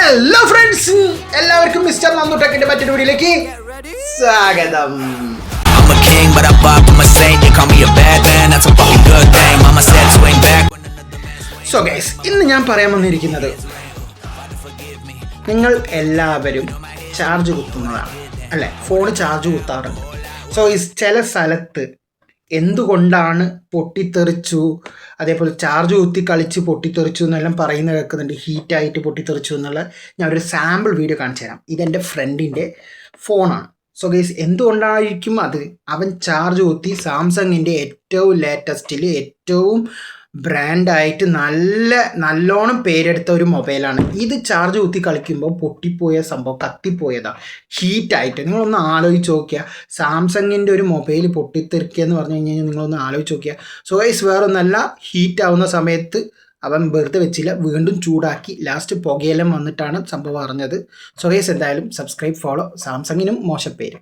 Hello friends, എല്ലാവർക്കും mister Nandu ടെക്കിന്റെ മറ്റൊരു വീഡിയോയിലേക്ക് സ്വാഗതം. I'm a king, but I bop, I'm a saint. They call me a bad man, that's a fucking good thing. Mama said swing back. So guys, ഇന്ന് ഞാൻ പറയാൻ വന്നിരിക്കുന്നത് നിങ്ങൾ എല്ലാവരും ചാർജ് കുത്തുന്നതാണ് അല്ലേ? Phone charge കുത്താറുണ്ട്. സോ ചില സ്ഥലത്ത് എന്തുകൊണ്ടാണ് പൊട്ടിത്തെറിച്ചു, അതേപോലെ ചാർജ് കുത്തി കളിച്ച് പൊട്ടിത്തെറിച്ചു എന്നെല്ലാം പറയുന്നത് കേൾക്കുന്നുണ്ട്. ഹീറ്റായിട്ട് പൊട്ടിത്തെറിച്ചു എന്നുള്ള ഞാൻ ഒരു സാമ്പിൾ വീഡിയോ കാണിച്ചു തരാം. ഇതെൻ്റെ ഫ്രണ്ടിൻ്റെ ഫോണാണ്. സോ ഗൈസ്, എന്തുകൊണ്ടായിരിക്കും അത്? അവൻ ചാർജ് കുത്തി സാംസങ്ങിൻ്റെ ഏറ്റവും ലേറ്റസ്റ്റിൽ ഏറ്റവും ബ്രാൻഡായിട്ട് നല്ലോണം പേരെടുത്ത ഒരു മൊബൈലാണ് ഇത്. ചാർജ് കുത്തി കളിക്കുമ്പോൾ പൊട്ടിപ്പോയ സംഭവം, കത്തിപ്പോയതാണ് ഹീറ്റായിട്ട്. നിങ്ങളൊന്ന് ആലോചിച്ച് നോക്കിയാൽ, സാംസങ്ങിൻ്റെ ഒരു മൊബൈൽ പൊട്ടിത്തെറിക്കുക എന്ന് പറഞ്ഞു കഴിഞ്ഞാൽ നിങ്ങളൊന്ന് ആലോചിച്ച് നോക്കിയാൽ. സോ ഗൈസ്, വേറൊന്നല്ല, ഹീറ്റാവുന്ന സമയത്ത് അവൻ വെറുതെ വെച്ചില്ല, വീണ്ടും ചൂടാക്കി ലാസ്റ്റ് പുകയെല്ലാം വന്നിട്ടാണ് സംഭവം അറിഞ്ഞത്. സോ ഗൈസ്, എന്തായാലും സബ്സ്ക്രൈബ്, ഫോളോ. സാംസങ്ങിനും മോശപ്പേര്.